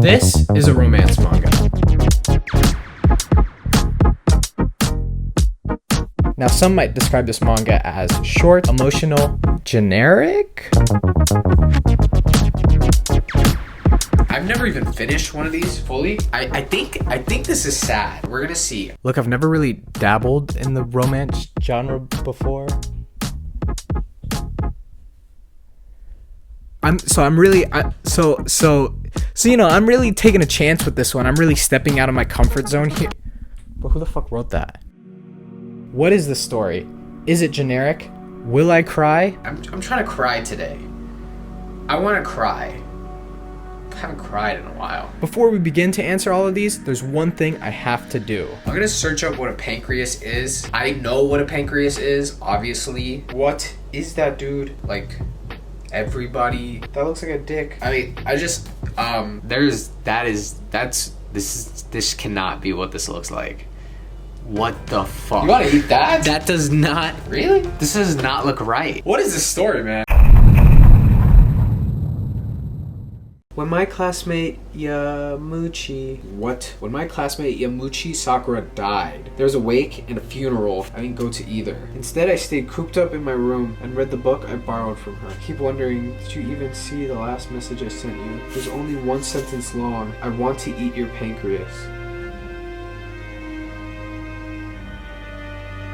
This is a romance manga. Now, some might describe this manga as short, emotional, generic. I've never even finished one of these fully. I think this is sad. We're gonna see. Look, I've never really dabbled in the romance genre before. I'm really taking a chance with this one. I'm really stepping out of my comfort zone here. But who the fuck wrote that? What is the story? Is it generic? Will I cry? I'm trying to cry today. I want to cry. I haven't cried in a while. Before we begin to answer all of these, there's one thing I have to do. I'm gonna search up what a pancreas is. I know what a pancreas is, obviously. What is that, dude? Like, everybody that looks like a dick. I mean, this cannot be what this looks like. What the fuck? You wanna eat that? That does not. Really? This does not look right. What is this story, man? When my classmate Yamuchi Sakura died, there was a wake and a funeral. I didn't go to either. Instead, I stayed cooped up in my room and read the book I borrowed from her. I keep wondering, did you even see the last message I sent you? It was only one sentence long. I want to eat your pancreas.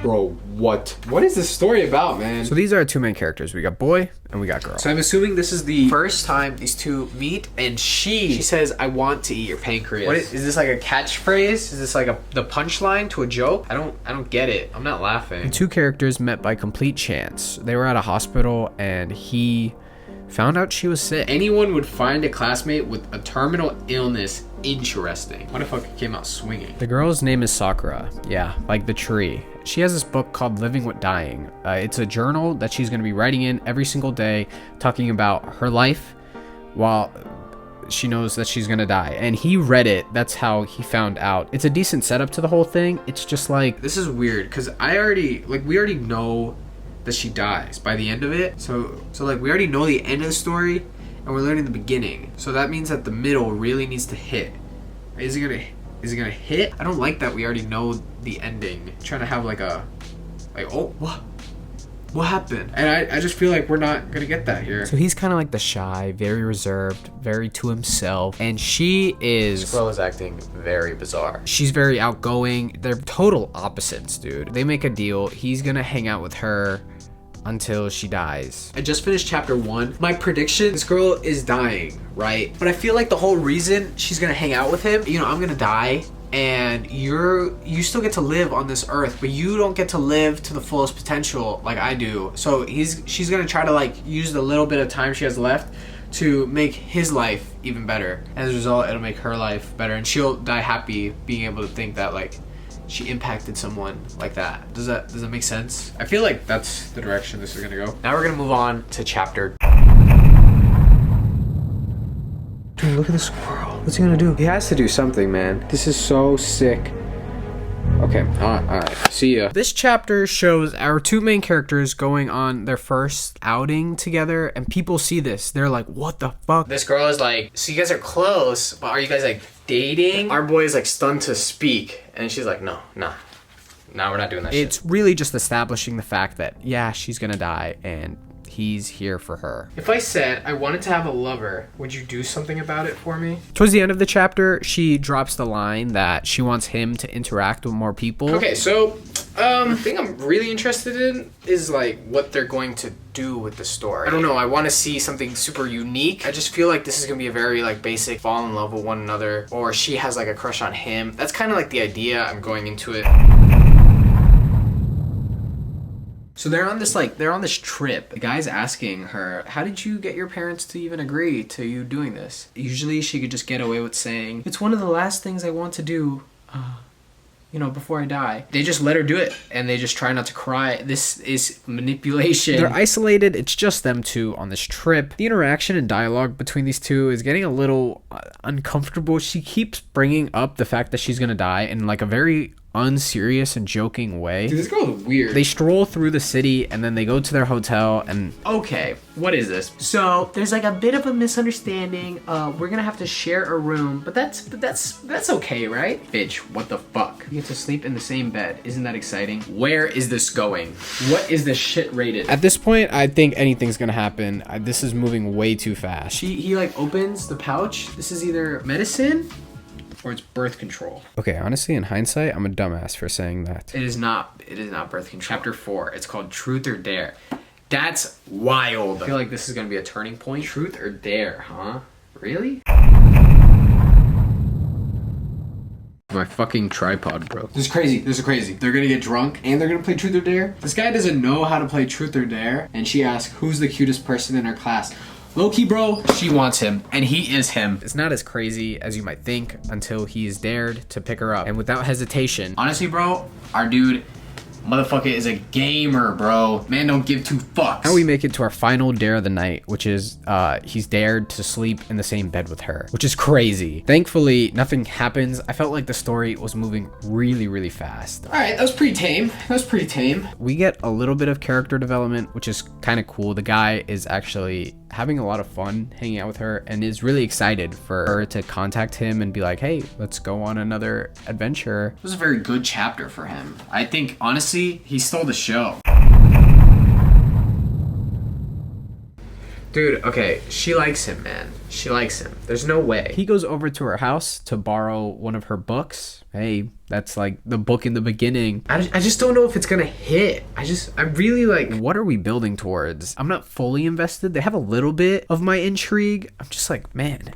Bro, what? What is this story about, man? So these are our two main characters. We got boy and we got girl. So I'm assuming this is the first time these two meet, and she says, "I want to eat your pancreas." What is this, like a catchphrase? Is this like the punchline to a joke? I don't get it. I'm not laughing. The two characters met by complete chance. They were at a hospital and he found out she was sick. Anyone would find a classmate with a terminal illness interesting. What if I came out swinging? The girl's name is Sakura. Yeah, like the tree. She has this book called Living with Dying. It's a journal that she's going to be writing in every single day, talking about her life while she knows that she's going to die. And he read it. That's how he found out. It's a decent setup to the whole thing. It's just like... This is weird because we already know that she dies by the end of it. So like we already know the end of the story and we're learning the beginning. So that means that the middle really needs to hit. Is it gonna hit? I don't like that we already know the ending. I'm trying to have what happened? And I just feel like we're not gonna get that here. So he's kind of like the shy, very reserved, very to himself. And she is... This girl is acting very bizarre. She's very outgoing. They're total opposites, dude. They make a deal. He's gonna hang out with her until she dies. I just finished chapter 1. My prediction, this girl is dying, right? But I feel like the whole reason she's gonna hang out with him, I'm gonna die and you still get to live on this earth, but you don't get to live to the fullest potential like I do. So she's gonna try to like use the little bit of time she has left to make his life even better. As a result, it'll make her life better and she'll die happy being able to think that like she impacted someone like that. Does that make sense? I feel like that's the direction this is gonna go. Now we're gonna move on to chapter. Dude, look at this squirrel. What's he gonna do? He has to do something, man. This is so sick. Okay, alright. See ya. This chapter shows our two main characters going on their first outing together, and people see this. They're like, what the fuck? This girl is like, so you guys are close, but are you guys like dating? Our boy is like stunned to speak, and she's like, no, we're not doing that shit. It's really just establishing the fact that, yeah, she's gonna die, and he's here for her. If I said I wanted to have a lover, would you do something about it for me? Towards the end of the chapter, she drops the line that she wants him to interact with more people. Okay, so the thing I'm really interested in is like what they're going to do with the story. I don't know, I want to see something super unique. I just feel like this is gonna be a very like basic fall in love with one another, or she has like a crush on him. That's kind of like the idea I'm going into it. So they're on this trip. The guy's asking her, how did you get your parents to even agree to you doing this? Usually she could just get away with saying, it's one of the last things I want to do, before I die. They just let her do it and they just try not to cry. This is manipulation. They're isolated. It's just them two on this trip. The interaction and dialogue between these two is getting a little uncomfortable. She keeps bringing up the fact that she's gonna die in like a very unserious and joking way. Dude, this girl is weird. They stroll through the city and then they go to their hotel and Okay, what is this? So there's like a bit of a misunderstanding. We're gonna have to share a room, but that's okay, right? Bitch, what the fuck? You get to sleep in the same bed. Isn't that exciting? Where is this going? What is this shit rated? at this point, I think anything's gonna happen. This is moving way too fast. He like opens the pouch. This is either medicine or it's birth control. Okay, honestly, in hindsight, I'm a dumbass for saying that. It is not birth control. Chapter 4. It's called Truth or Dare. That's wild. I feel like this is gonna be a turning point. Truth or dare, huh? Really? My fucking tripod, bro. This is crazy. This is crazy. They're gonna get drunk and they're gonna play Truth or Dare. This guy doesn't know how to play Truth or Dare, and she asks, who's the cutest person in her class? Low-key, bro, she wants him, and he is him. It's not as crazy as you might think until he's dared to pick her up. And without hesitation, Honestly, bro, our dude, motherfucker, is a gamer, bro. Man, don't give two fucks. now we make it to our final dare of the night, which is he's dared to sleep in the same bed with her, which is crazy. Thankfully, nothing happens. I felt like the story was moving really, really fast. All right, that was pretty tame. We get a little bit of character development, which is kind of cool. The guy is actually having a lot of fun hanging out with her and is really excited for her to contact him and be like, hey, let's go on another adventure. It was a very good chapter for him. I think, honestly, he stole the show. Dude, okay, she likes him, man. She likes him. There's no way. He goes over to her house to borrow one of her books. Hey, that's like the book in the beginning. I just don't know if it's gonna hit. I really like... What are we building towards? I'm not fully invested. They have a little bit of my intrigue. I'm just like, man,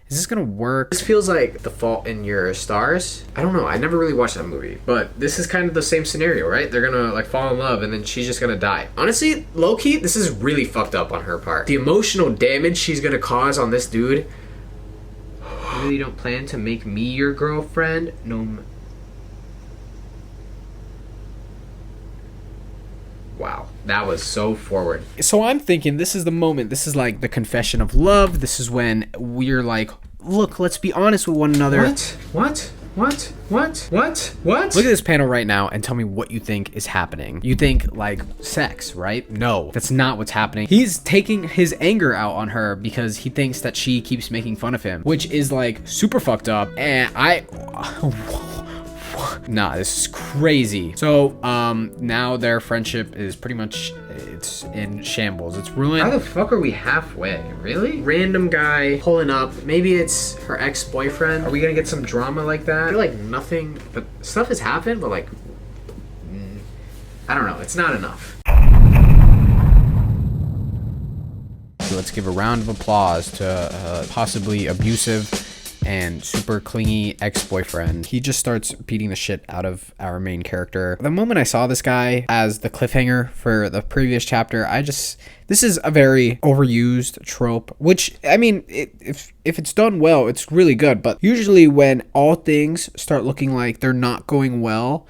is this gonna work? This feels like The Fault in Your Stars. I don't know. I never really watched that movie. But this is kind of the same scenario, right? They're gonna like fall in love and then she's just gonna die. Honestly, low-key, this is really fucked up on her part. The emotional damage she's gonna cause on this dude. You really don't plan to make me your girlfriend? No. Wow, that was so forward. So I'm thinking this is the moment. This is like the confession of love. This is when we're like, look, let's be honest with one another. What? Look at this panel right now and tell me what you think is happening. You think like sex, right? No, that's not what's happening. He's taking his anger out on her because he thinks that she keeps making fun of him, which is like super fucked up. And nah, this is crazy. So now their friendship is pretty much, it's in shambles. It's ruined. How the fuck are we halfway? Really? Random guy pulling up. Maybe it's her ex-boyfriend. Are we gonna get some drama like that? I feel like nothing, but stuff has happened, but like, I don't know. It's not enough. So let's give a round of applause to possibly abusive and super clingy ex-boyfriend. He just starts beating the shit out of our main character. The moment I saw this guy as the cliffhanger for the previous chapter, this is a very overused trope, which, I mean, if it's done well, it's really good. But usually when all things start looking like they're not going well,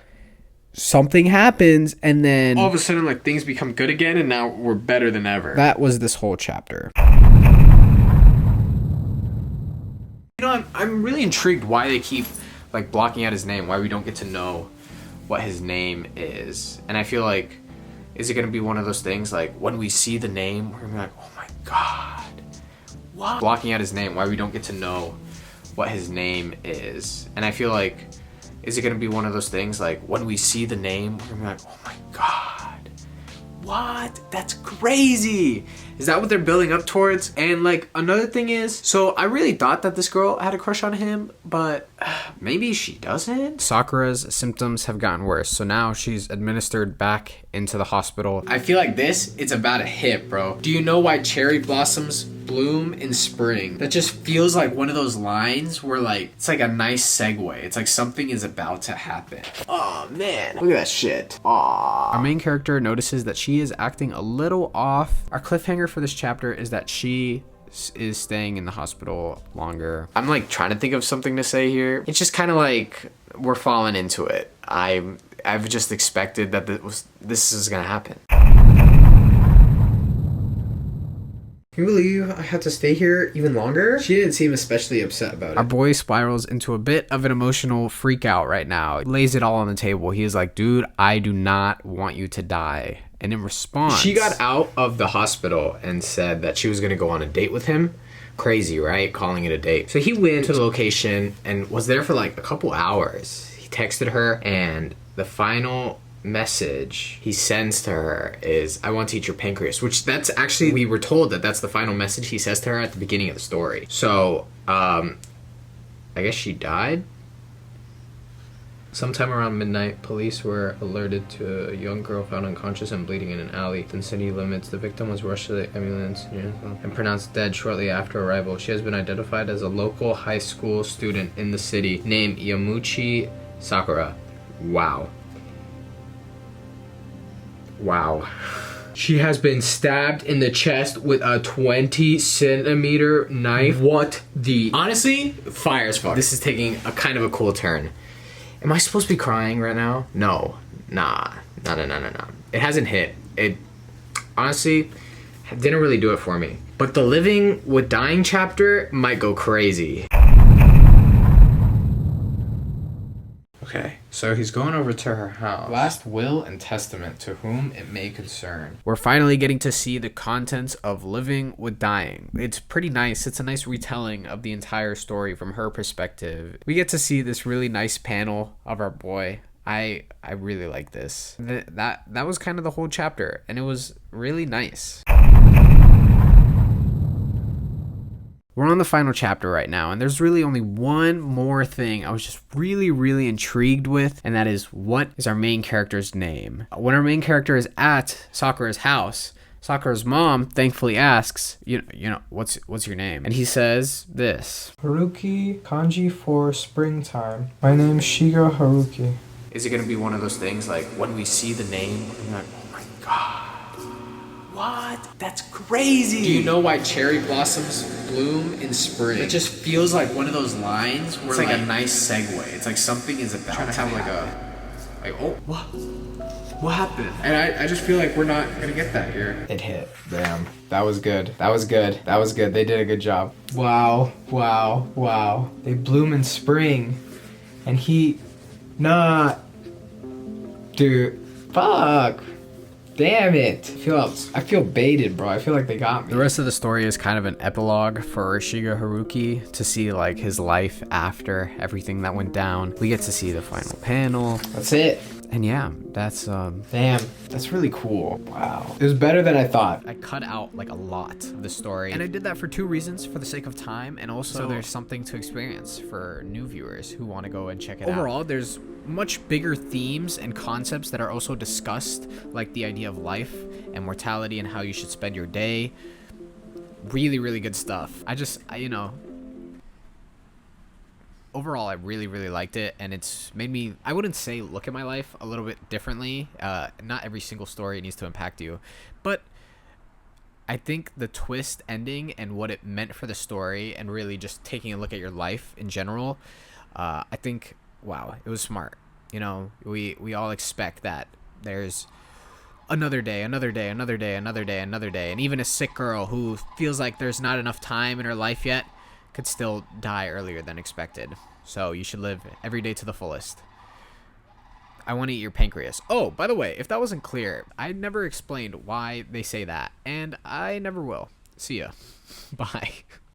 something happens and then all of a sudden, like, things become good again and now we're better than ever. That was this whole chapter. You know, I'm really intrigued why they keep like blocking out his name, why we don't get to know what his name is. And I feel like, is it gonna be one of those things like when we see the name, we're gonna be like, oh my god, what? Blocking out his name, why we don't get to know what his name is. And I feel like, is it gonna be one of those things like when we see the name, we're gonna be like, oh my god, what? That's crazy. Is that what they're building up towards? And like another thing is, so I really thought that this girl had a crush on him, but maybe she doesn't. Sakura's symptoms have gotten worse, so now she's administered back into the hospital. I feel like it's about to hit, bro. Do you know why cherry blossoms bloom in spring? That just feels like one of those lines where like, it's like a nice segue. It's like something is about to happen. Oh man, look at that shit. Aww. Our main character notices that she is acting a little off. Our cliffhanger for this chapter is that she is staying in the hospital longer. I'm like trying to think of something to say here. It's just kind of like we're falling into it. I've just expected that this is gonna happen. Can you believe I had to stay here even longer? She didn't seem especially upset about it. Our boy spirals into a bit of an emotional freak out right now. He lays it all on the table. He is like, dude, I do not want you to die. And in response, she got out of the hospital and said that she was going to go on a date with him. Crazy, right? Calling it a date. So he went to the location and was there for like a couple hours. He texted her, and the final message he sends to her is, I want to eat your pancreas, which that's actually, we were told that that's the final message he says to her at the beginning of the story. So I guess she died. Sometime around midnight, police were alerted to a young girl found unconscious and bleeding in an alley within city limits. The victim was rushed to the ambulance and pronounced dead shortly after arrival. She has been identified as a local high school student in the city named Yamuchi Sakura. Wow. She has been stabbed in the chest with a 20-centimeter knife. What the... Honestly, fire as fuck. This is taking a kind of a cool turn. Am I supposed to be crying right now? No. Nah. It hasn't hit. It honestly didn't really do it for me. But the living with dying chapter might go crazy. Okay, so he's going over to her house. Last will and testament to whom it may concern. We're finally getting to see the contents of Living with Dying. It's pretty nice. It's a nice retelling of the entire story from her perspective. We get to see this really nice panel of our boy. I really like this. That was kind of the whole chapter, and it was really nice. We're on the final chapter right now, and there's really only one more thing I was just really intrigued with, and that is, what is our main character's name? When our main character is at Sakura's house, Sakura's mom thankfully asks, you know, what's your name? And he says this. Haruki, kanji for springtime. My name's Shiga Haruki. Is it gonna be one of those things like when we see the name, we're like, oh my god. What? That's crazy. Do you know why cherry blossoms bloom in spring? It just feels like one of those lines where it's like a nice segue. It's like something is about to have what happened? And I just feel like we're not gonna get that here. It hit. Damn. That was good. They did a good job. Wow. They bloom in spring. And dude, fuck. Damn it. I feel baited, bro. I feel like they got me. The rest of the story is kind of an epilogue for Shiga Haruki to see like his life after everything that went down. We get to see the final panel. That's it. And yeah, that's damn, that's really cool. Wow. It was better than I thought. I cut out like a lot of the story, and I did that for two reasons: for the sake of time, and also there's something to experience for new viewers who want to go and check it out. Overall, there's much bigger themes and concepts that are also discussed, like the idea of life and mortality and how you should spend your day. Really good stuff. Overall, I really liked it, and it's made me, I wouldn't say look at my life a little bit differently. Not every single story needs to impact you, but I think the twist ending and what it meant for the story, and really just taking a look at your life in general, I think, wow, it was smart. You know, we all expect that there's another day, and even a sick girl who feels like there's not enough time in her life yet could still die earlier than expected. So you should live every day to the fullest. I want to eat your pancreas. Oh, by the way, if that wasn't clear, I never explained why they say that, and I never will. See ya. Bye.